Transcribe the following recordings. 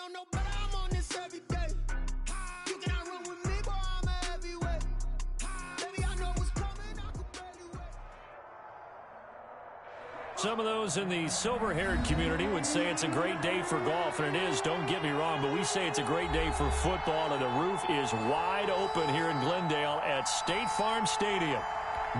don't know, but I'm on this every day. You cannot run with me, boy, I'm a heavyweight. Baby, I know what's coming, I could barely wait. Some of those in the silver-haired community would say it's a great day for golf, and it is, don't get me wrong, but we say it's a great day for football, and the roof is wide open here in Glendale at State Farm Stadium.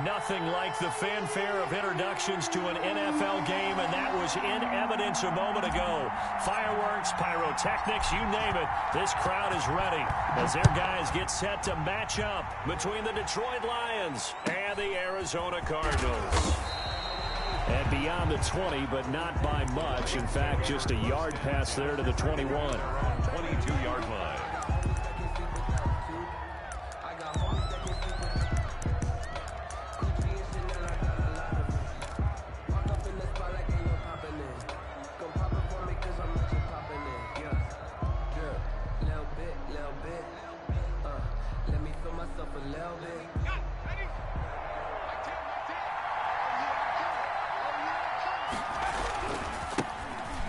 Nothing like the fanfare of introductions to an NFL game, and that was in evidence a moment ago. Fireworks, pyrotechnics, you name it. This crowd is ready as their guys get set to match up between the Detroit Lions and the Arizona Cardinals. And beyond the 20, but not by much. In fact, just a yard pass there to the 21. 22-yard line.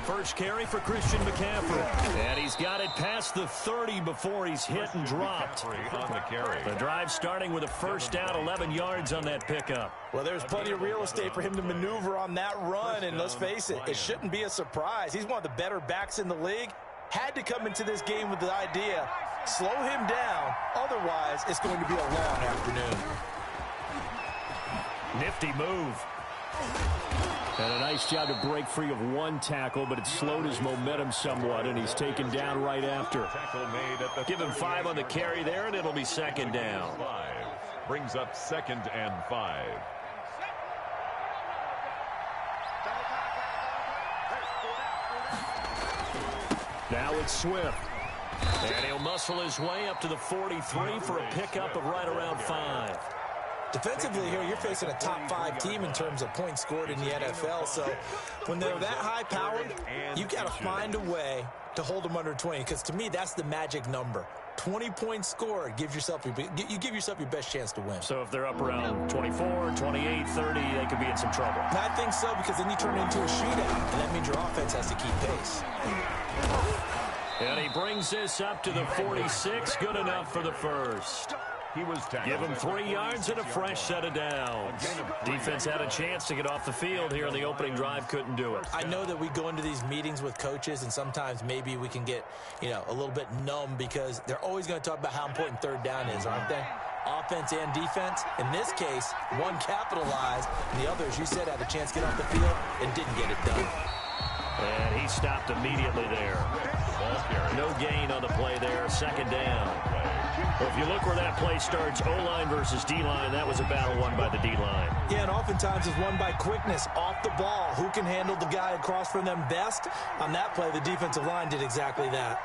First carry for Christian McCaffrey. And he's got it past the 30 before he's hit and dropped. On the carry. The drive starting with a first down, 11 yards on that pickup. Well, there's plenty of real estate for him to maneuver on that run, and let's face it, it shouldn't be a surprise. He's one of the better backs in the league. Had to come into this game with the idea, slow him down, otherwise it's going to be a long afternoon. Nifty move. And a nice job to break free of one tackle, but it slowed his momentum somewhat, and he's taken down right after. Give him 5 on the carry there, and it'll be second down. 5 brings up 2nd and 5. Now it's Swift. And he'll muscle his way up to the 43 for a pickup of right around 5. Defensively here, you're facing a top 5 team in terms of points scored in the NFL. So when they're that high-powered, you've got to find a way to hold them under 20. Because to me, that's the magic number. 20 points scored gives yourself you give yourself your best chance to win. So if they're up around 24, 28, 30, they could be in some trouble. And I think so, because then you turn it into a shootout, and that means your offense has to keep pace. And he brings this up to the 46. Good enough for the first. He was Give him 3 yards and a fresh set of downs. Defense had a chance to get off the field here in the opening drive, couldn't do it. I know that we go into these meetings with coaches, and sometimes maybe we can get, a little bit numb because they're always going to talk about how important third down is, aren't they? Offense and defense. In this case, one capitalized, and the other, as you said, had a chance to get off the field and didn't get it done. And he stopped immediately there. No gain on the play there, second down. Well, if you look where that play starts, O-line versus D-line, that was a battle won by the D-line. Yeah, and oftentimes it's won by quickness, off the ball. Who can handle the guy across from them best? On that play, the defensive line did exactly that.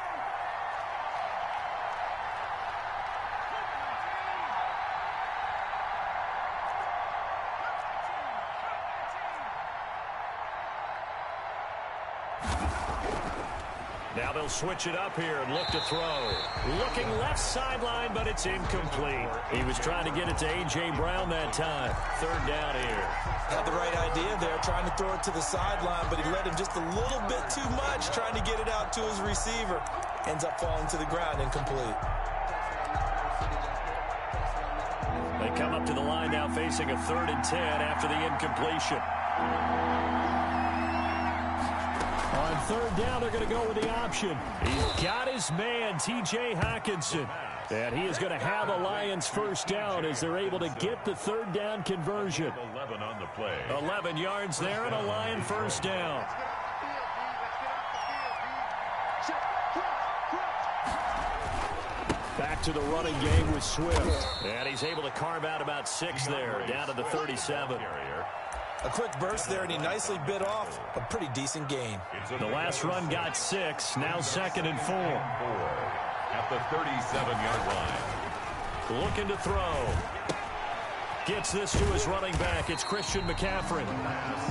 Now they'll switch it up here and look to throw. Looking left sideline, but it's incomplete. He was trying to get it to A.J. Brown that time. Third down here. Had the right idea there, trying to throw it to the sideline, but he led him just a little bit too much, trying to get it out to his receiver. Ends up falling to the ground, incomplete. They come up to the line now facing a 3rd and 10 after the incompletion. On third down, they're going to go with the option. He's got his man, T.J. Hockenson. And he is going to have a Lions first down as they're able to get the third down conversion. 11 on the play. 11 yards there and a Lion first down. Back to the running game with Swift. And he's able to carve out about 6 there, down to the 37. A quick burst there, and he nicely bit off a pretty decent gain. The last run got 6, now 2nd and 4. At the 37-yard line. Looking to throw. Gets this to his running back. It's Christian McCaffrey.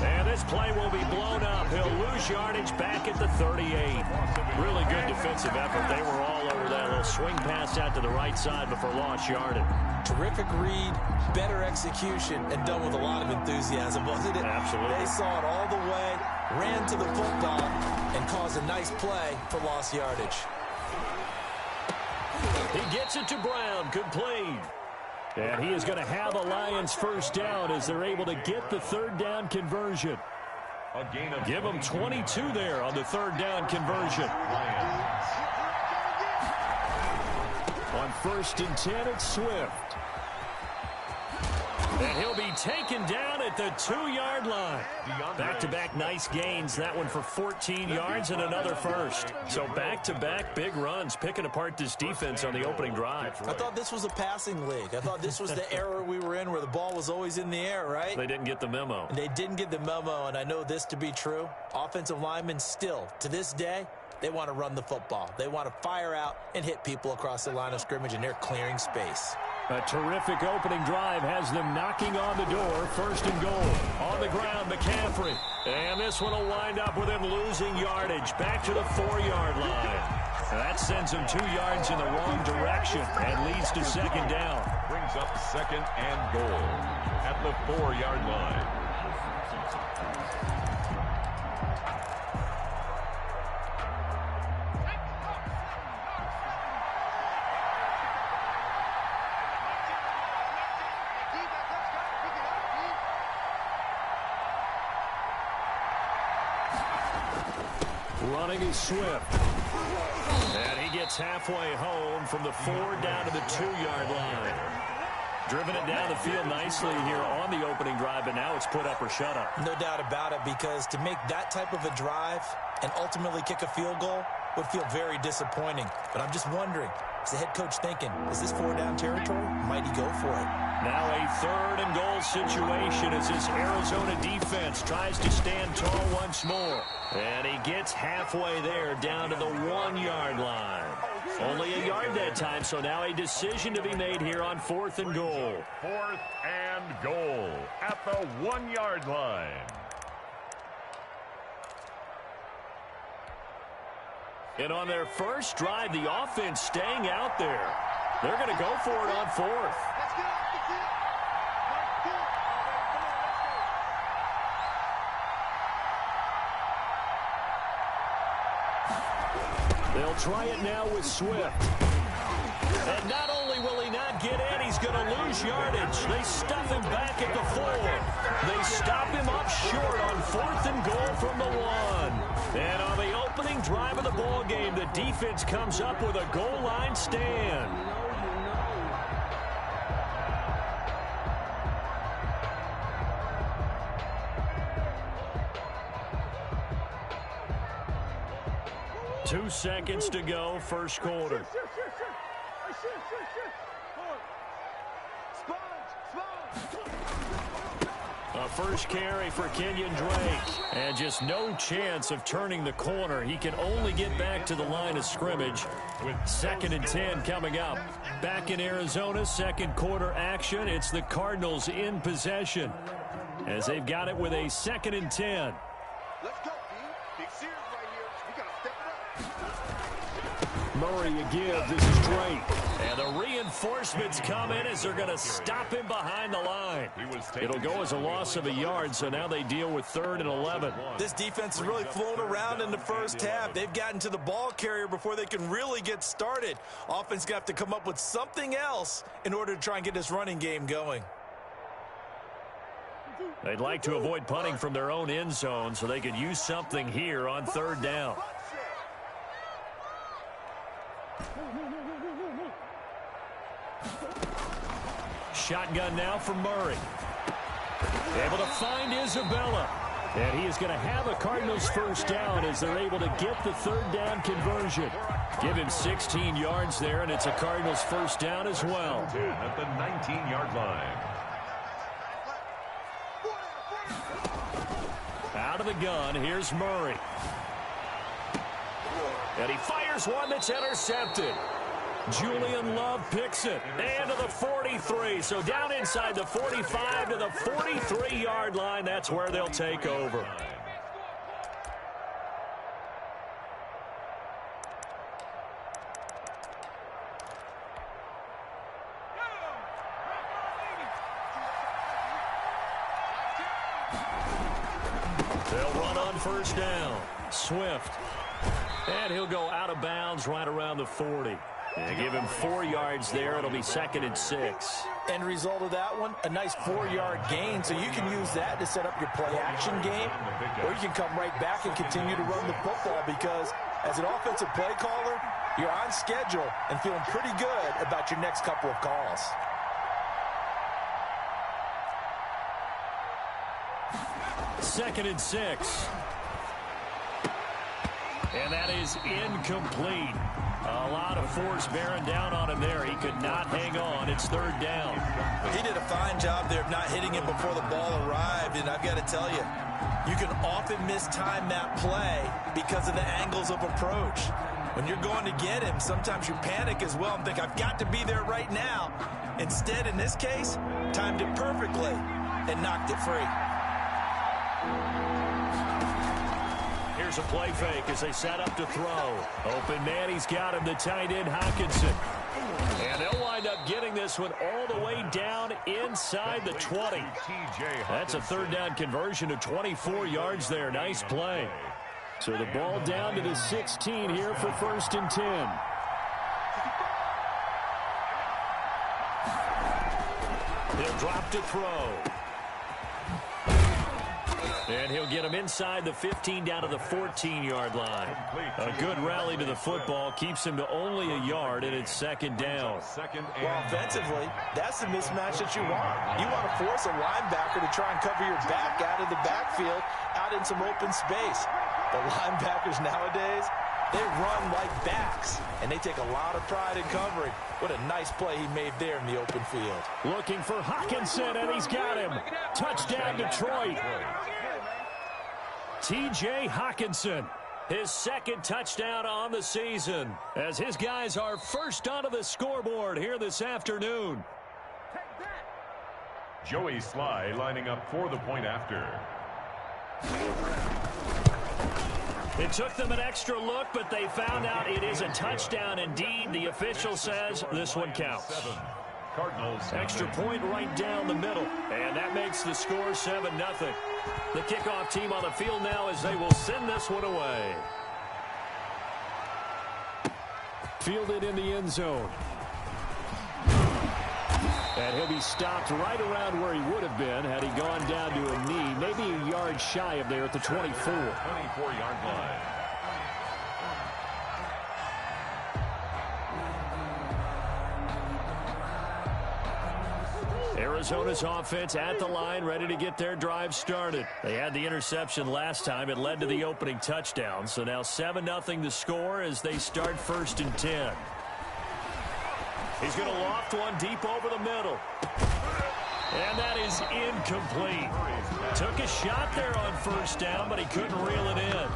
And this play will be blown up. He'll lose yardage back at the 38. Really good defensive effort. They were all over that little swing pass out to the right side before lost yardage. Terrific read, better execution, and done with a lot of enthusiasm, wasn't it? Absolutely. They saw it all the way, ran to the football, and caused a nice play for lost yardage. He gets it to Brown, complete. And he is going to have a Lions first down as they're able to get the third down conversion. Give them 22 there on the third down conversion. On 1st and 10, it's Swift. And he'll be taken down at the 2-yard line. Back-to-back nice gains. That one for 14 yards and another first. So back-to-back big runs, picking apart this defense on the opening drive. I thought this was a passing league. I thought this was the era we were in where the ball was always in the air, right? They didn't get the memo. And they didn't get the memo, and I know this to be true. Offensive linemen still, to this day, they want to run the football. They want to fire out and hit people across the line of scrimmage, and they're clearing space. A terrific opening drive has them knocking on the door. 1st and goal. On the ground, McCaffrey. And this one will wind up with him losing yardage. Back to the 4-yard line. That sends him 2 yards in the wrong direction and leads to second down. Brings up 2nd and goal at the 4-yard line. Running is Swift. And he gets halfway home from the 4 down to the 2-yard line. Driven it down the field nicely here on the opening drive, and now it's put up or shut up. No doubt about it, because to make that type of a drive and ultimately kick a field goal would feel very disappointing. But I'm just wondering, is the head coach thinking, is this 4-down territory? Might he go for it? Now a 3rd and goal situation as this Arizona defense tries to stand tall once more. And he gets halfway there down to the 1-yard line. Only a yard that time, so now a decision to be made here on 4th and goal. 4th and goal at the 1-yard line. And on their first drive, the offense staying out there. They're going to go for it on 4th. They'll try it now with Swift. And not only will he not get in, he's going to lose yardage. They stuff him back at the 4. They stop him up short on 4th and goal from the 1. And on the opening drive of the ball game, the defense comes up with a goal line stand. Two seconds to go, first quarter. A first carry for Kenyon Drake. And just no chance of turning the corner. He can only get back to the line of scrimmage with 2nd and 10 coming up. Back in Arizona, second quarter action. It's the Cardinals in possession as they've got it with a 2nd and 10. Let's go, team. Big series right here. We got to step it up. Murray again. This is Drake. And the reinforcements come in as they're going to stop him behind the line. It'll go as a loss of a yard, so now they deal with 3rd and 11. This defense has really flown around in the first half. They've gotten to the ball carrier before they can really get started. Offense got to come up with something else in order to try and get this running game going. They'd like to avoid punting from their own end zone so they could use something here on 3rd down. Shotgun now from Murray. Able to find Isabella. And he is going to have a Cardinals first down as they're able to get the 3rd down conversion. Give him 16 yards there, and it's a Cardinals first down as well. At the 19-yard line. Out of the gun, here's Murray. And he fires one that's intercepted. Julian Love picks it. And to the 43. So down inside the 45 to the 43-yard line. That's where they'll take over. They'll run on first down. Swift. And he'll go out of bounds right around the 40. And give him 4 yards there. It'll be 2nd and 6. End result of that one, a nice 4-yard gain. So you can use that to set up your play-action game, or you can come right back and continue to run the football because as an offensive play caller, you're on schedule and feeling pretty good about your next couple of calls. Second and 6. And that is incomplete. A lot of force bearing down on him there. He could not hang on. It's 3rd down. He did a fine job there of not hitting him before the ball arrived, and I've got to tell you, you can often mistime that play because of the angles of approach. When you're going to get him, sometimes you panic as well and think, I've got to be there right now. Instead, in this case, timed it perfectly and knocked it free. Here's a play fake as they set up to throw. Open man, he's got him, the tight end, Hockenson. And they'll wind up getting this one all the way down inside the 20. That's a 3rd down conversion of 24 yards there. Nice play. So the ball down to the 16 here for 1st and 10. He'll drop to throw. And he'll get him inside the 15 down to the 14-yard line. A good rally to the football keeps him to only a yard, and it's 2nd down. Well, offensively, that's the mismatch that you want. You want to force a linebacker to try and cover your back out of the backfield, out in some open space. The linebackers nowadays, they run like backs, and they take a lot of pride in covering. What a nice play he made there in the open field. Looking for Hockenson, and he's got him. Touchdown, Detroit. T.J. Hockenson, his 2nd touchdown on the season, as his guys are first onto the scoreboard here this afternoon. Joey Sly lining up for the point after. It took them an extra look, but they found out it is a touchdown indeed. The official says this one counts. Cardinals. Extra point right down the middle, and that makes the score 7-0. The kickoff team on the field now as they will send this one away. Fielded in the end zone. And he'll be stopped right around where he would have been had he gone down to a knee, maybe a yard shy of there at the 24. 24-yard line. Arizona's offense at the line, ready to get their drive started. They had the interception last time. It led to the opening touchdown. So now 7-0 the score as they start 1st and 10. He's going to loft one deep over the middle. And that is incomplete. Took a shot there on 1st down, but he couldn't reel it in.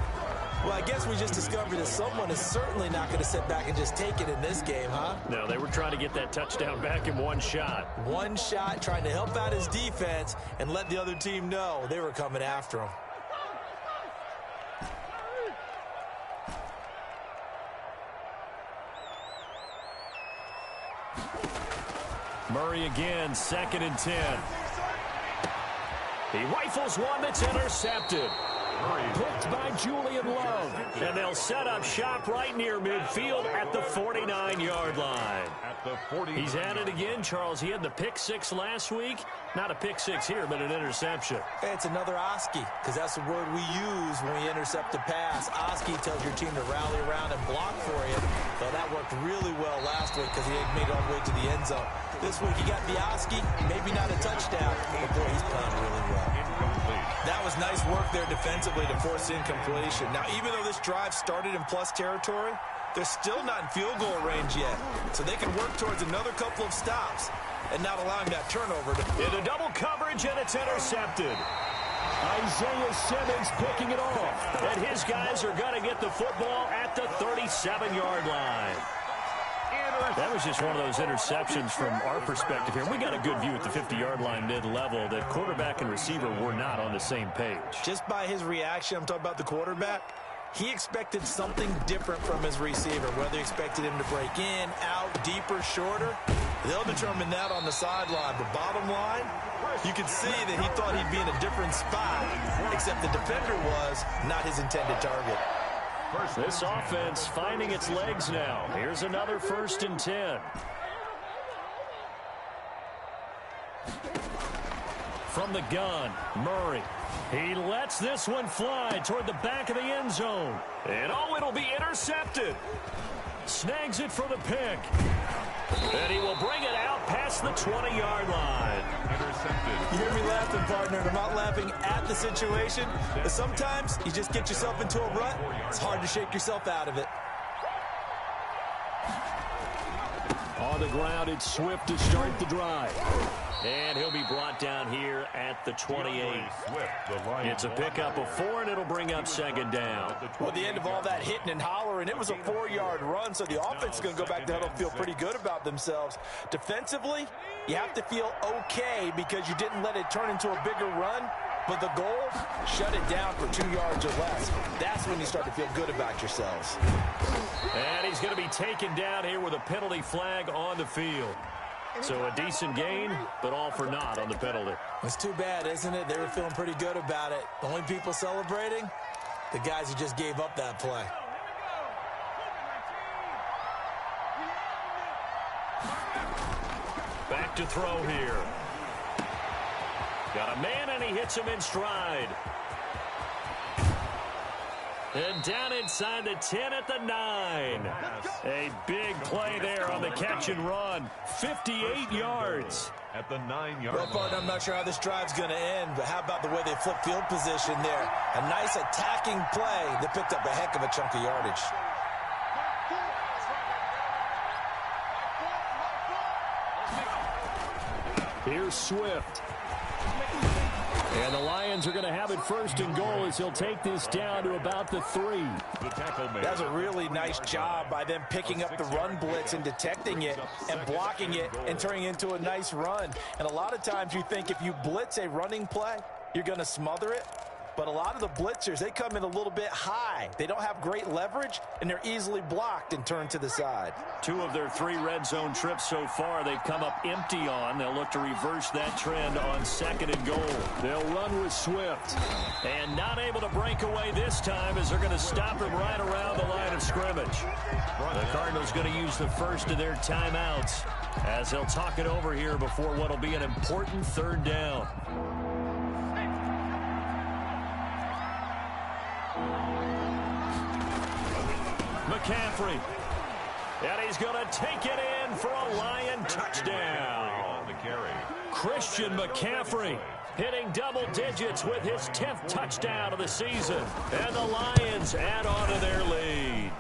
Well, I guess we just discovered that someone is certainly not going to sit back and just take it in this game, huh? No, they were trying to get that touchdown back in one shot. One shot, trying to help out his defense and let the other team know they were coming after him. Murray again, 2nd and 10. He rifles one that's intercepted. Picked by Julian Love. And they'll set up shop right near midfield at the 49-yard line. He's at it again, Charles. He had the pick 6 last week. Not a pick 6 here, but an interception. Hey, it's another Oski, because that's the word we use when we intercept a pass. Oski tells your team to rally around and block for you. Well, that worked really well last week because he made it all the way to the end zone. This week he got the Oski, maybe not a touchdown, but boy, he's playing really well. That was nice work there defensively to force incompletion. Now, even though this drive started in plus territory, they're still not in field goal range yet. So they can work towards another couple of stops and not allowing that turnover. Into double coverage, and it's intercepted. Isaiah Simmons picking it off. And his guys are going to get the football at the 37-yard line. That was just one of those interceptions from our perspective here. We got a good view at the 50-yard line mid-level that quarterback and receiver were not on the same page. Just by his reaction, I'm talking about the quarterback, he expected something different from his receiver, whether he expected him to break in, out, deeper, shorter. They'll determine that on the sideline. But bottom line, you can see that he thought he'd be in a different spot, except the defender was not his intended target. This offense finding its legs now. Here's another 1st and 10. From the gun, Murray. He lets this one fly toward the back of the end zone. And it'll be intercepted. Snags it for the pick. And he will bring it out past the 20-yard line. Intercepted. You hear me laughing, partner, and I'm not laughing at the situation, but sometimes you just get yourself into a rut. It's hard to shake yourself out of it. On the ground, it's Swift to start the drive. And he'll be brought down here at the 28. It's a pickup of 4, and it'll bring up 2nd down. Well, at the end of all that hitting and hollering, it was a 4-yard run, so the offense is going to go back to huddle and feel pretty good about themselves. Defensively, you have to feel okay because you didn't let it turn into a bigger run, but the goal, shut it down for 2 yards or less. That's when you start to feel good about yourselves. And he's going to be taken down here with a penalty flag on the field. So a decent gain, but all for naught on the penalty. It's too bad, isn't it? They were feeling pretty good about it. The only people celebrating, the guys who just gave up that play. Back to throw here. Got a man, and he hits him in stride. And down inside the 10 at the 9. A big play there on the catch and run. 58 yards. At the 9-yard Well, partner, I'm not sure how this drive's going to end, but how about the way they flip field position there? A nice attacking play that picked up a heck of a chunk of yardage. Here's Swift. And the Lions are going to have it 1st and goal as he'll take this down to about the 3. That's a really nice job by them picking up the run blitz and detecting it and blocking it and turning it into a nice run. And a lot of times you think if you blitz a running play, you're going to smother it. But a lot of the blitzers, they come in a little bit high. They don't have great leverage, and they're easily blocked and turned to the side. 2 of their 3 red zone trips so far, they've come up empty on. They'll look to reverse that trend on 2nd and goal. They'll run with Swift. And not able to break away this time as they're going to stop him right around the line of scrimmage. The Cardinals going to use the first of their timeouts as they'll talk it over here before what will be an important 3rd down. McCaffrey. And he's going to take it in for a Lion touchdown. Christian McCaffrey hitting double digits with his 10th touchdown of the season. And the Lions add on to their lead.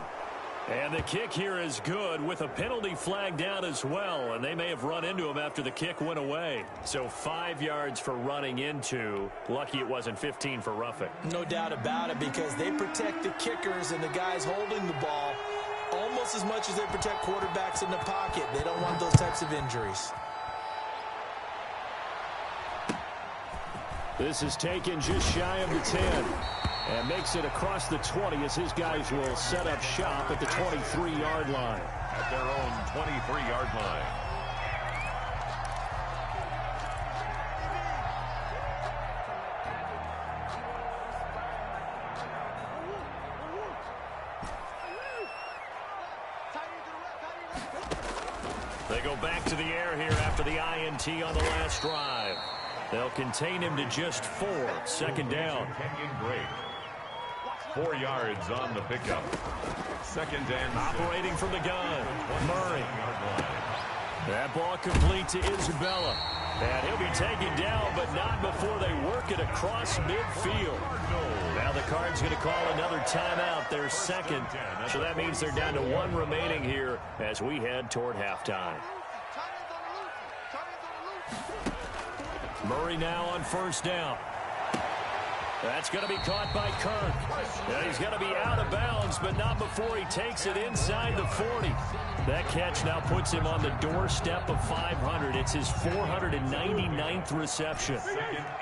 And the kick here is good with a penalty flag down as well. And they may have run into him after the kick went away. So 5 yards for running into. Lucky it wasn't 15 for roughing. No doubt about it, because they protect the kickers and the guys holding the ball almost as much as they protect quarterbacks in the pocket. They don't want those types of injuries. This is taken just shy of the 10. And makes it across the 20 as his guys will set up shop at the 23-yard line. At their own 23-yard line. They go back to the air here after the INT on the last drive. They'll contain him to just 4. 2nd down. Kenyon Drake. 4 yards on the pickup. 2nd and operating from the gun. Murray. That ball complete to Isabella. And he'll be taken down, but not before they work it across midfield. Now the Cards going to call another timeout, their 2nd. So that means they're down to 1 remaining here as we head toward halftime. Murray now on 1st down. That's going to be caught by Kirk. And he's going to be out of bounds, but not before he takes it inside the 40. That catch now puts him on the doorstep of 500. It's his 499th reception.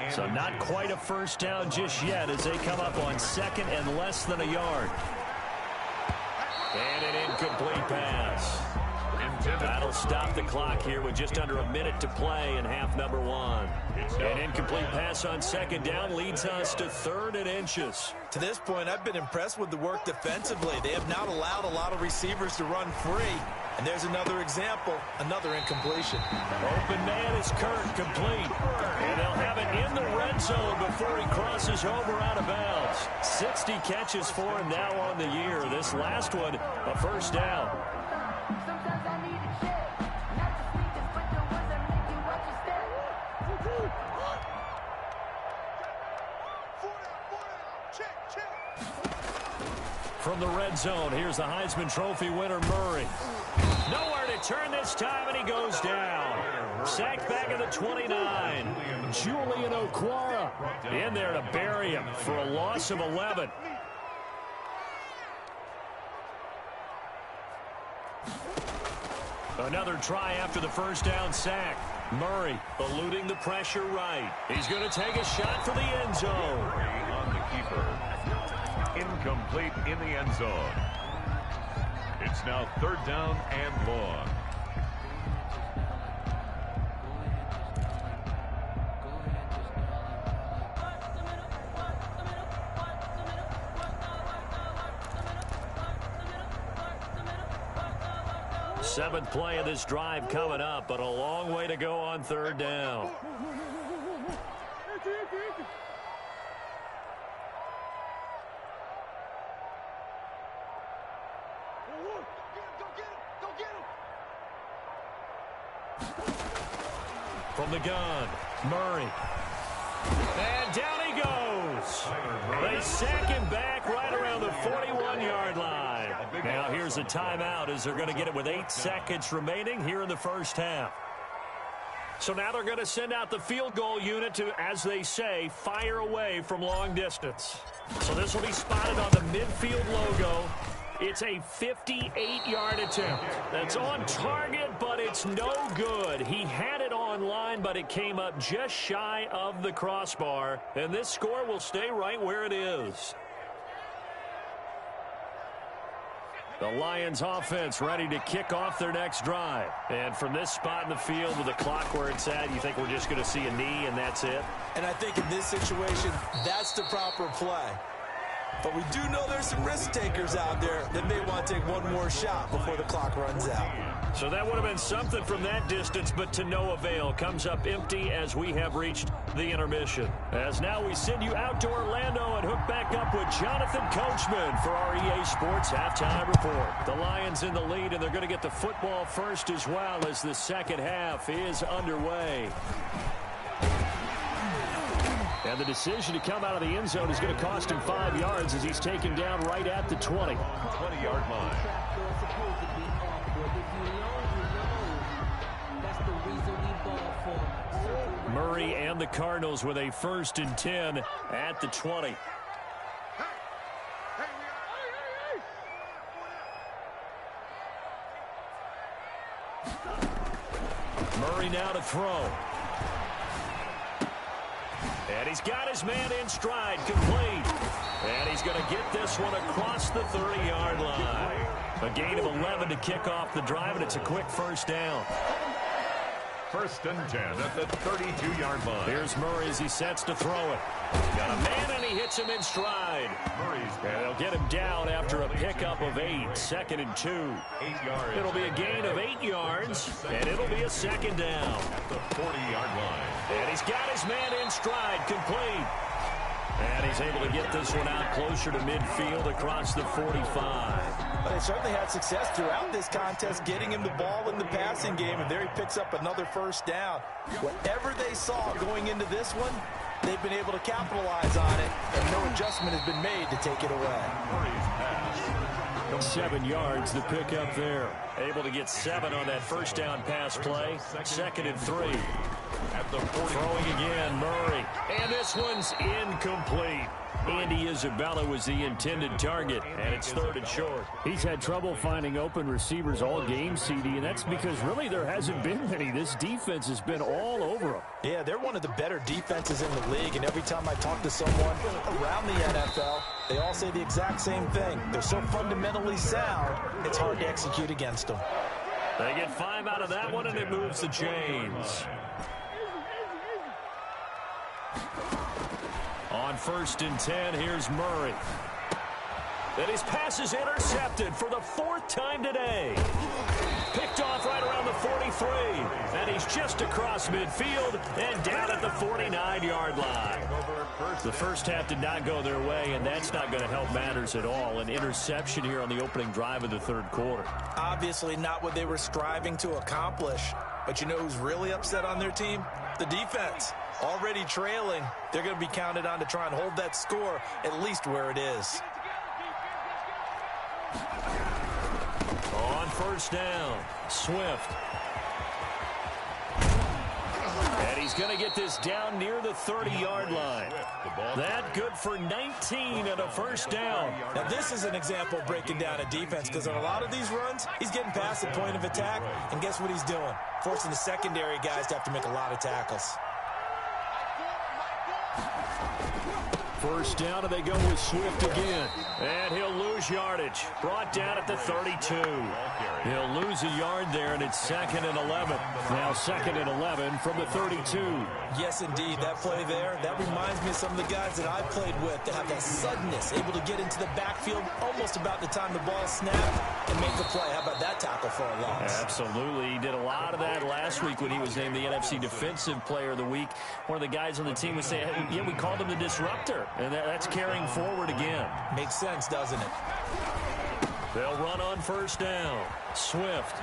So not quite a first down just yet as they come up on second and less than a yard. And an incomplete pass. That'll stop the clock here with just under a minute to play in half number one. An incomplete pass on second down leads us to 3rd and inches. To this point, I've been impressed with the work defensively. They have not allowed a lot of receivers to run free. And there's another example, another incompletion. Open man is Kirk, complete. And they'll have it in the red zone before he crosses over out of bounds. 60 catches for him now on the year. This last one, a first down. From the red zone, here's the Heisman Trophy winner, Murray. Nowhere to turn this time, and he goes down. Sacked back at the 29. Julian Okwara in there to bury him for a loss of 11. Another try after the first down sack. Murray eluding the pressure right. He's going to take a shot for the end zone. On the keeper. Incomplete in the end zone. It's now 3rd down and long. Seventh play of this drive coming up, but a long way to go on 3rd down. From the gun, Murray. And down he goes. They sack him back right around the 41-yard line. Now here's a timeout as they're going to get it with 8 seconds remaining here in the first half. So now they're going to send out the field goal unit to, as they say, fire away from long distance. So this will be spotted on the midfield logo. It's a 58-yard attempt. That's on target, but it's no good. He had it on line, but it came up just shy of the crossbar. And this score will stay right where it is. The Lions offense ready to kick off their next drive. And from this spot in the field with the clock where it's at, you think we're just going to see a knee and that's it? And I think in this situation, that's the proper play. But we do know there's some risk takers out there that may want to take one more shot before the clock runs out. So that would have been something from that distance, but to no avail. Comes up empty as we have reached the intermission. As now we send you out to Orlando and hook back up with Jonathan Coachman for our EA Sports Halftime Report. The Lions in the lead, and they're going to get the football first as well as the second half is underway. And the decision to come out of the end zone is going to cost him 5 yards as he's taken down right at the 20. 20-yard line. Murray and the Cardinals with a 1st and 10 at the 20. Murray now to throw. And he's got his man in stride, complete. And he's going to get this one across the 30-yard line. A gain of 11 to kick off the drive, and it's a quick first down. 1st and 10 at the 32-yard line. Here's Murray as he sets to throw it. Got a man, and he hits him in stride. And they'll get him down after a pickup of 8. 2nd and 2. 8 yards. It'll be a gain of 8 yards, and it'll be a 2nd down. At the 40-yard line. And he's got his man in stride, complete. And he's able to get this one out closer to midfield across the 45. But they certainly had success throughout this contest getting him the ball in the passing game, and there he picks up another first down. Whatever they saw going into this one, they've been able to capitalize on it, and no adjustment has been made to take it away. 7 yards the pickup there. Able to get 7 on that first down pass play. 2nd and 3. At the 40. Throwing again, Murray. And this one's incomplete. Andy Isabella was the intended target, and it's third and short. He's had trouble finding open receivers all game, CD, and that's because really there hasn't been many. This defense has been all over him. Yeah, they're one of the better defenses in the league, and every time I talk to someone around the NFL, they all say the exact same thing. They're so fundamentally sound, it's hard to execute against them. They get 5 out of that one, and it moves the chains. On 1st and 10, here's Murray. And his pass is intercepted for the 4th time today. Picked off right around the 43. And he's just across midfield and down at the 49-yard line. The first half did not go their way, and that's not going to help matters at all. An interception here on the opening drive of the third quarter. Obviously not what they were striving to accomplish. But you know who's really upset on their team? The defense. Already trailing, they're going to be counted on to try and hold that score at least where it is. On 1st down, Swift. And he's going to get this down near the 30-yard line. That good for 19 and a 1st down. Now this is an example of breaking down a defense, because on a lot of these runs, he's getting past the point of attack, and guess what he's doing? Forcing the secondary guys to have to make a lot of tackles. 1st down, and they go with Swift again. And he'll lose yardage. Brought down at the 32. He'll lose a yard there, and it's 2nd and 11. Now 2nd and 11 from the 32. Yes, indeed. That play there, that reminds me of some of the guys that I've played with that have that suddenness, able to get into the backfield almost about the time the ball snapped and make the play. How about that tackle for a loss? Absolutely. He did a lot of that last week when he was named the NFC Defensive Player of the Week. One of the guys on the team would say, hey, yeah, we called him the disruptor. And that's carrying forward again. Makes sense, doesn't it? They'll run on 1st down. Swift.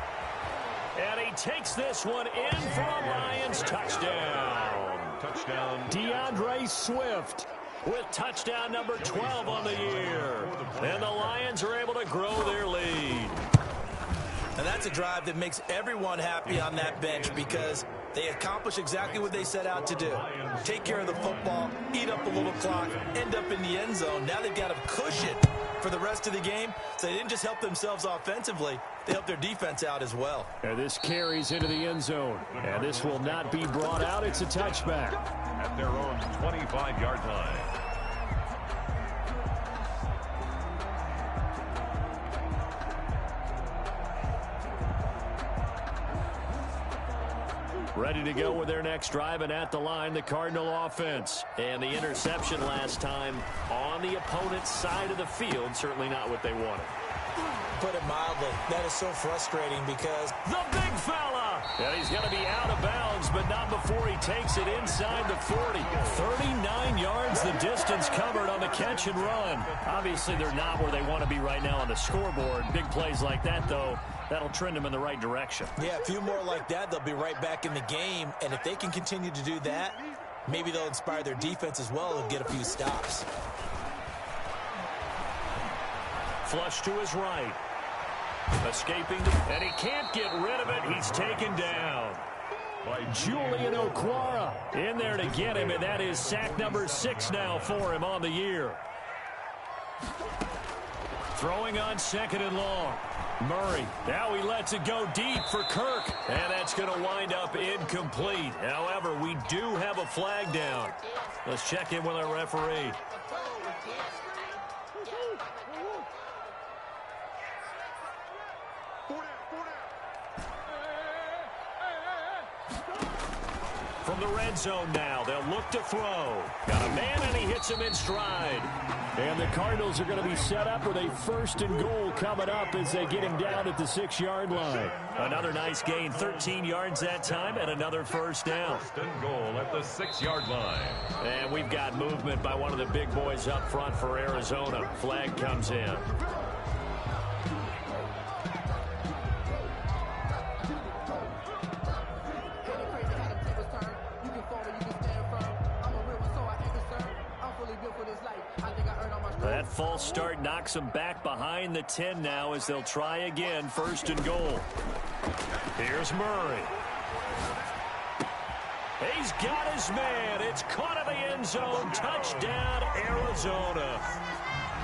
And he takes this one in for a Lions touchdown. Touchdown. DeAndre Swift with touchdown number 12 on the year. And the Lions are able to grow their lead. And that's a drive that makes everyone happy on that bench, because they accomplish exactly what they set out to do. Take care of the football, eat up a little clock, end up in the end zone. Now they've got a cushion for the rest of the game, so they didn't just help themselves offensively, they helped their defense out as well. And this carries into the end zone. And this will not be brought out. It's a touchback. At their own 25-yard line. Ready to go with their next drive, and at the line, the Cardinal offense. And the interception last time on the opponent's side of the field, certainly not what they wanted. Put it mildly, that is so frustrating, because the big fella! And he's going to be out of bounds, but not before he takes it inside the 40. 39 yards the distance covered on the catch and run. Obviously, they're not where they want to be right now on the scoreboard. Big plays like that, though, that'll trend them in the right direction. Yeah, a few more like that, they'll be right back in the game. And if they can continue to do that, maybe they'll inspire their defense as well and get a few stops. Flush to his right. Escaping, and he can't get rid of it. He's taken down by Julian Okwara in there to get him, and that is sack number 6 now for him on the year. Throwing on 2nd and long. Murray, now he lets it go deep for Kirk, and that's going to wind up incomplete. However, we do have a flag down. Let's check in with our referee. From the red zone now, they'll look to throw. Got a man, and he hits him in stride. And the Cardinals are going to be set up with a 1st and goal coming up as they get him down at the 6-yard line. Another nice gain, 13 yards that time, and another 1st down. 1st and goal at the 6-yard line. And we've got movement by one of the big boys up front for Arizona. Flag comes in. That false start knocks them back behind the 10 now as they'll try again, 1st and goal. Here's Murray. he's got his man. It's caught in the end zone. Touchdown, Arizona.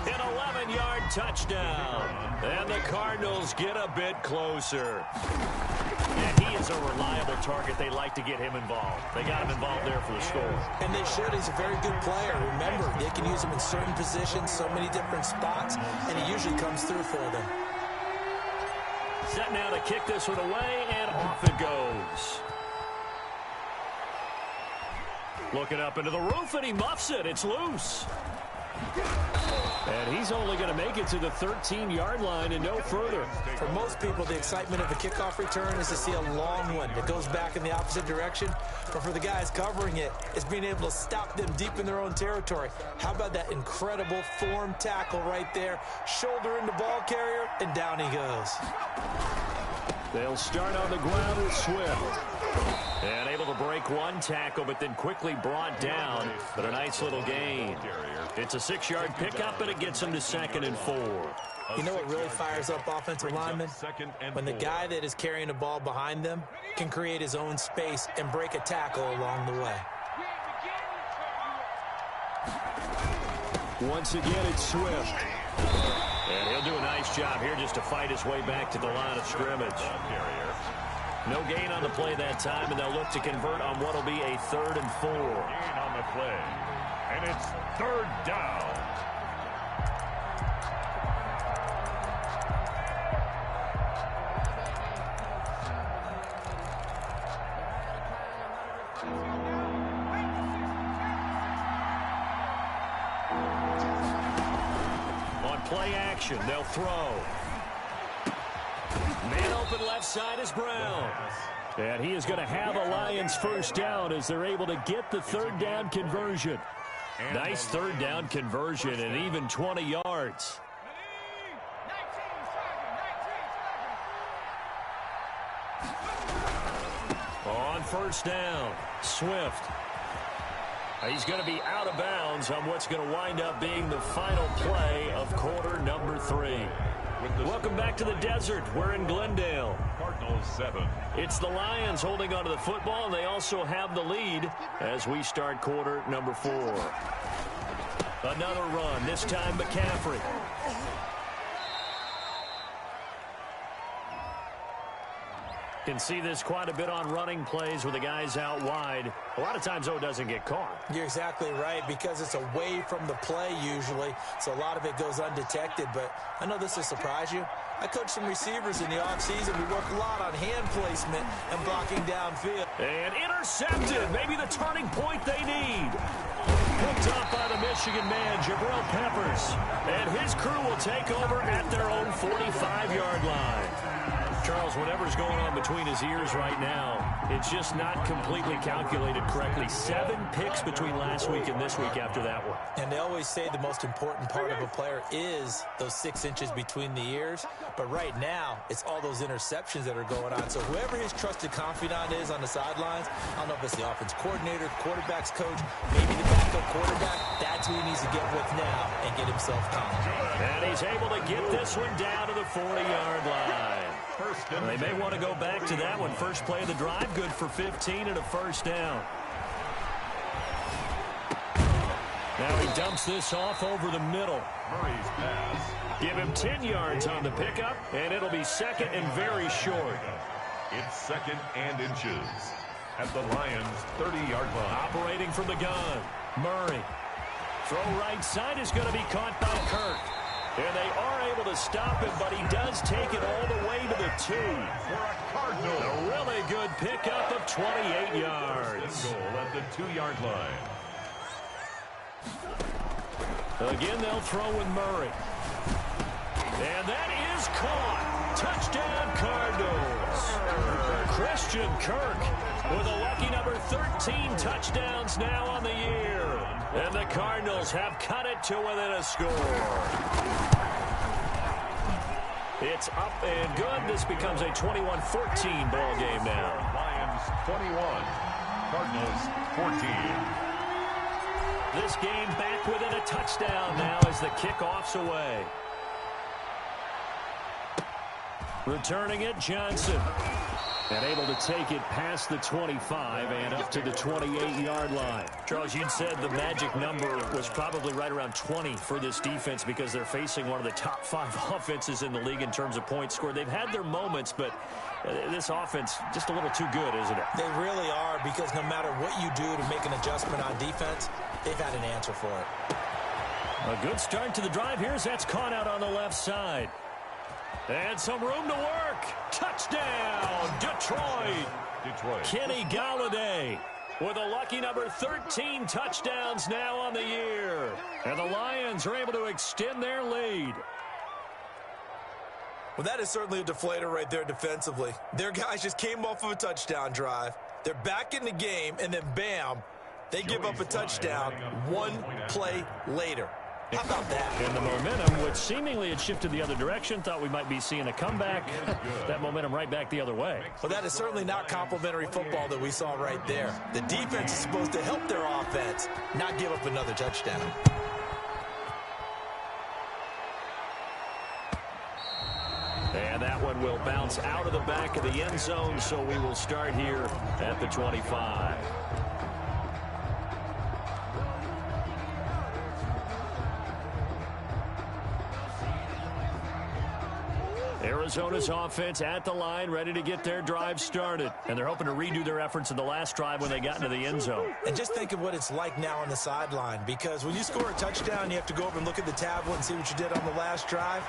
An 11-yard touchdown. And the Cardinals get a bit closer. And he is a reliable target. They like to get him involved. They got him involved there for the score. And they should. He's a very good player. Remember, they can use him in certain positions, so many different spots, and he usually comes through for them. Set now to kick this one away, and off it goes. Looking up into the roof, and he muffs it. It's loose. And he's only going to make it to the 13-yard line and no further. For most people, the excitement of a kickoff return is to see a long one that goes back in the opposite direction. But for the guys covering it, it's being able to stop them deep in their own territory. How about that incredible form tackle right there? Shoulder in the ball carrier, and down he goes. They'll start on the ground with Swift. And able to break one tackle, but then quickly brought down. But a nice little gain. It's a 6-yard pickup, and it gets him to 2nd and 4. You know what really fires up offensive linemen? When the guy that is carrying the ball behind them can create his own space and break a tackle along the way. Once again, it's Swift. And he'll do a nice job here just to fight his way back to the line of scrimmage. No gain on the play that time, and they'll look to convert on what will be a 3rd and 4. Gain on the play, and it's 3rd down. On play action, they'll throw. Man open left side is Brown. And he is going to have a Lions first down as they're able to get the 3rd down conversion. Nice 3rd down conversion and even 20 yards. On first down, Swift. He's going to be out of bounds on what's going to wind up being the final play of quarter number 3. Welcome back to the desert. We're in Glendale. Cardinals 7. It's the Lions holding onto the football, and they also have the lead as we start quarter number 4. Another run, this time McCaffrey. Can see this quite a bit on running plays with the guys out wide. A lot of times, though, it doesn't get caught. You're exactly right, because it's away from the play usually, so a lot of it goes undetected. But I know this will surprise you. I coach some receivers in the offseason. We work a lot on hand placement and blocking downfield. And intercepted. Maybe the turning point they need. Picked up by the Michigan man, Jabril Peppers. And his crew will take over at their own 45-yard line. Charles, whatever's going on between his ears right now, it's just not completely calculated correctly. 7 picks between last week and this week after that one. And they always say the most important part of a player is those 6 inches between the ears. But right now, it's all those interceptions that are going on. So whoever his trusted confidant is on the sidelines, I don't know if it's the offense coordinator, quarterback's coach, maybe the backup quarterback, that's who he needs to get with now and get himself calm. And he's able to get this one down to the 40-yard line. They may want to go back to that one. First play of the drive, good for 15 and a first down. Now he dumps this off over the middle. Murray's pass. Give him 10 yards on the pickup, and it'll be 2nd and very short. It's 2nd and inches at the Lions' 30-yard line. Operating from the gun, Murray. Throw right side is going to be caught by Kirk. And they are able to stop him, but he does take it all the way to the 2. For a Cardinal. A really good pickup of 28 yards. Goal at the 2-yard line. Again, they'll throw with Murray. And that is caught. Touchdown, Cardinals. Christian Kirk with a lucky number 13 touchdowns now on the year. And the Cardinals have cut it to within a score. It's up and good. This becomes a 21-14 ball game now. Lions 21, Cardinals 14. This game back within a touchdown now as the kickoff's away. Returning it, Johnson. And able to take it past the 25 and up to the 28-yard line. Charles, you'd said the magic number was probably right around 20 for this defense because they're facing one of the top 5 offenses in the league in terms of points scored. They've had their moments, but this offense just a little too good, isn't it? They really are, because no matter what you do to make an adjustment on defense, they've had an answer for it. A good start to the drive. Here's that's caught out on the left side. And some room to work. Touchdown, Detroit. Kenny Galladay with a lucky number 13 touchdowns now on the year. And the Lions are able to extend their lead. Well, that is certainly a deflator right there defensively. Their guys just came off of a touchdown drive. They're back in the game, and then bam, they give up a touchdown one play later. How about that? And the momentum, which seemingly had shifted the other direction, thought we might be seeing a comeback. That momentum right back the other way. Well, that is certainly not complimentary football that we saw right there. The defense is supposed to help their offense, not give up another touchdown. And that one will bounce out of the back of the end zone, so we will start here at the 25. Arizona's offense at the line, ready to get their drive started. And they're hoping to redo their efforts in the last drive when they got into the end zone. And just think of what it's like now on the sideline, because when you score a touchdown, you have to go over and look at the tablet and see what you did on the last drive.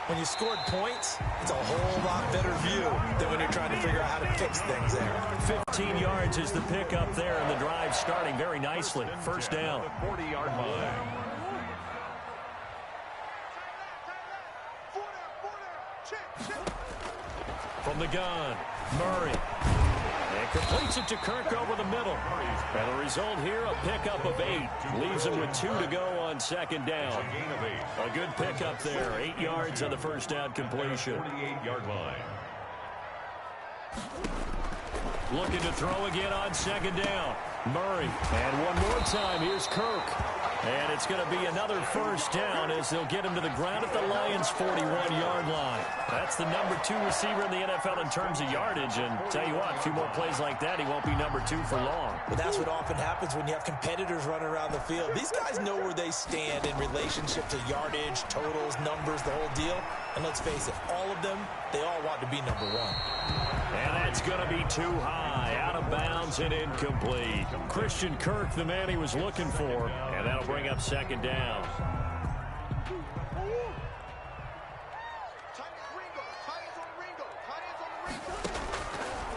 When you scored points, it's a whole lot better view than when you're trying to figure out how to fix things there. 15 yards is the pickup there, and the drive starting very nicely. First down. 40-yard line. From the gun, Murray. And completes it to Kirk over the middle. And the result here, a pickup of 8. Leaves him with 2 to go on second down. A good pickup there. 8 yards on the first down completion. 48-yard line. Looking to throw again on second down. Murray. And one more time, here's Kirk. And it's going to be another first down as they'll get him to the ground at the Lions' 41-yard line. That's the number 2 receiver in the NFL in terms of yardage. And tell you what, a few more plays like that, he won't be number 2 for long. But that's what often happens when you have competitors running around the field. These guys know where they stand in relationship to yardage, totals, numbers, the whole deal. And let's face it, all of them, they all want to be number 1. And that's going to be too high, out of bounds and incomplete. Christian Kirk, the man he was looking for, and that'll bring up second down.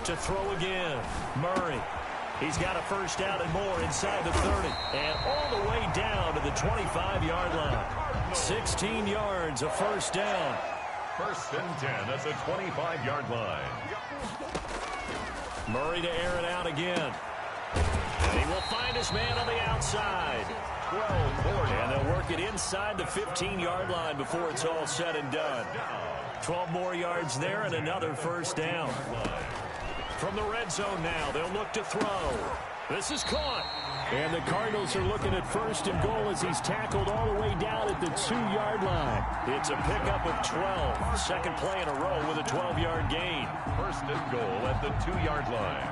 To throw again, Murray. He's got a first down and more inside the 30, and all the way down to the 25-yard line. 16 yards, a first down. First and 10 at the 25-yard line. Murray to air it out again. And he will find his man on the outside. 12 more. And they'll work it inside the 15-yard line before it's all said and done. 12 more yards there and another first down. From the red zone now, they'll look to throw. This is caught. And the Cardinals are looking at first and goal as he's tackled all the way down at the 2-yard line. It's a pickup of 12. Second play in a row with a 12-yard gain. First and goal at the 2-yard line.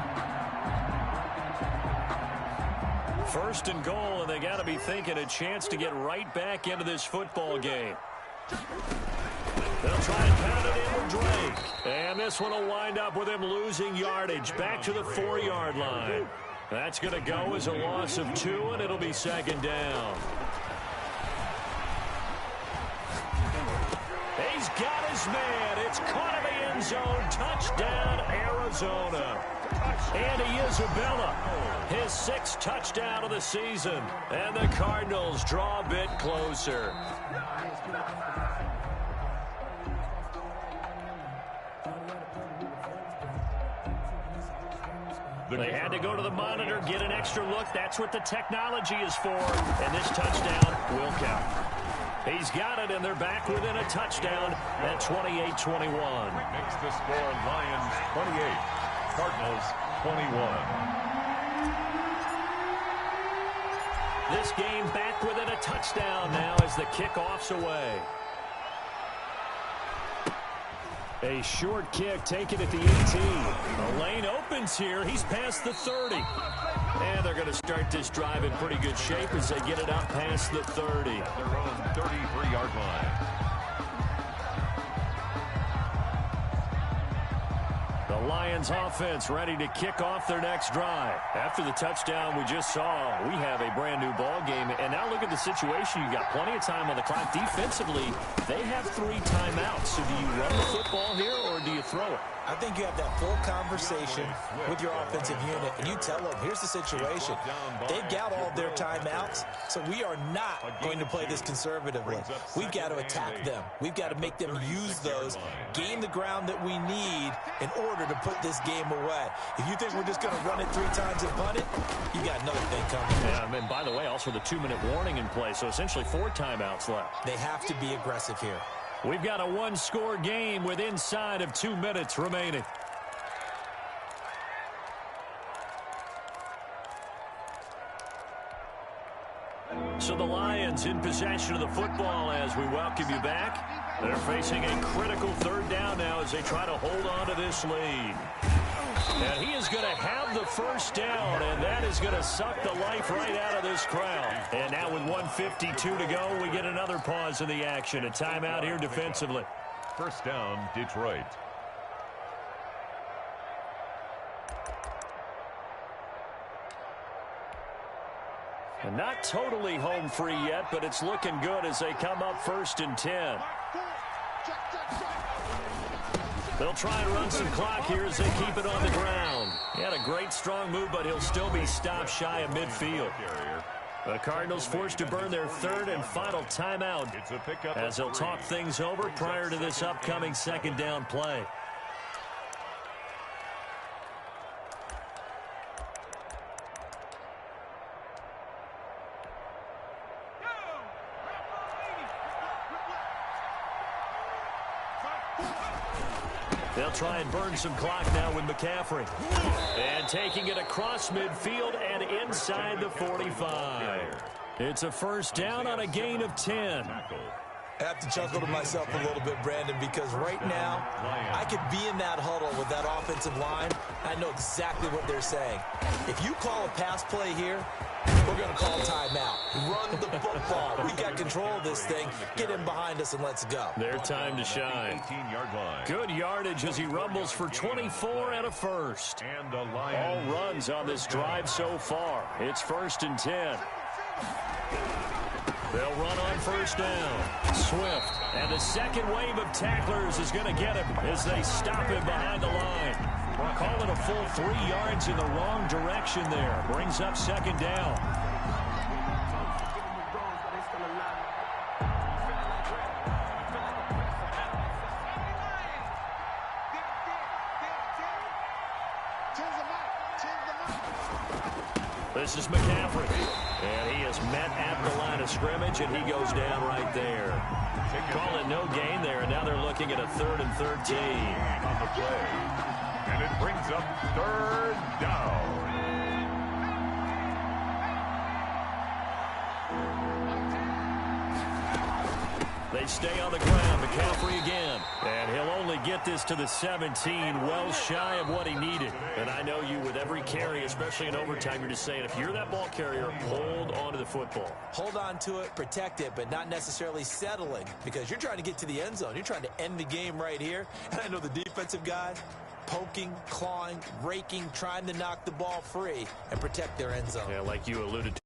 First and goal, and they got to be thinking a chance to get right back into this football game. They'll try and pound it in with Drake. And this one will wind up with him losing yardage back to the 4-yard line. That's going to go as a loss of 2, and it'll be second down. He's got his man. It's caught in the end zone. Touchdown, Arizona. Andy Isabella, his 6th touchdown of the season. And the Cardinals draw a bit closer. They had to go to the monitor, get an extra look. That's what the technology is for. And this touchdown will count. He's got it, and they're back within a touchdown at 28-21. Makes the score Lions 28, Cardinals 21. This game back within a touchdown now as the kickoff's away. A short kick taken at the 18. The lane opens here. He's past the 30. And they're going to start this drive in pretty good shape as they get it out past the 30. Their own 33-yard line. The Lions offense ready to kick off their next drive. After the touchdown we just saw, we have a brand new ball game. And now look at the situation. You got plenty of time on the clock. Defensively, they have 3 timeouts. So do you run the football here or do you throw it? I think you have that full conversation with your offensive unit, and you tell them, here's the situation. They've got all of their timeouts, so we are not going to play this conservatively. We've got to attack them. We've got to make them use those, gain the ground that we need in order to put this game away. If you think we're just going to run it 3 times and punt it, you got another thing coming. Yeah, and by the way, also the 2-minute warning in play, so essentially 4 timeouts left. They have to be aggressive here. We've got a 1-score game with inside of 2 minutes remaining. So the Lions in possession of the football as we welcome you back. They're facing a critical 3rd down now as they try to hold on to this lead. And he is going to have the 1st down, and that is going to suck the life right out of this crowd. And now with 1:52 to go, we get another pause in the action. A timeout here defensively. 1st down, Detroit. And not totally home free yet, but it's looking good as they come up 1st and 10. They'll try and run some clock here as they keep it on the ground. He had a great strong move, but he'll still be stopped shy of midfield. The Cardinals forced to burn their 3rd and final timeout as they'll talk things over prior to this upcoming 2nd down play. They'll try and burn some clock now with McCaffrey. And taking it across midfield and inside the 45. It's a 1st down on a gain of 10. I have to chuckle to myself a little bit, Brandon, because right now I could be in that huddle with that offensive line. I know exactly what they're saying. If you call a pass play here, we're going to call timeout. Run the football. We got control of this thing. Get him behind us and let's go. Their time to shine. 18-yard line. Good yardage as he rumbles for 24 and a 1st. And the All Lions runs on this drive so far. It's 1st and 10. They'll run on 1st down. Swift. And the second wave of tacklers is going to get him as they stop him behind the line. Call it a full 3 yards in the wrong direction there. Brings up 2nd down. This is McCaffrey. And he is met at the line of scrimmage, and he goes down right there. Call it no gain there, and now they're looking at a 3rd and 13. on the play. And it brings up 3rd down. They stay on the ground. McCaffrey again. And he'll only get this to the 17, well shy of what he needed. And I know you, with every carry, especially in overtime, you're just saying, if you're that ball carrier, hold on to the football. Hold on to it, protect it, but not necessarily settling, because you're trying to get to the end zone. You're trying to end the game right here. And I know the defensive guys poking, clawing, raking, trying to knock the ball free and protect their end zone. Yeah, like you alluded to.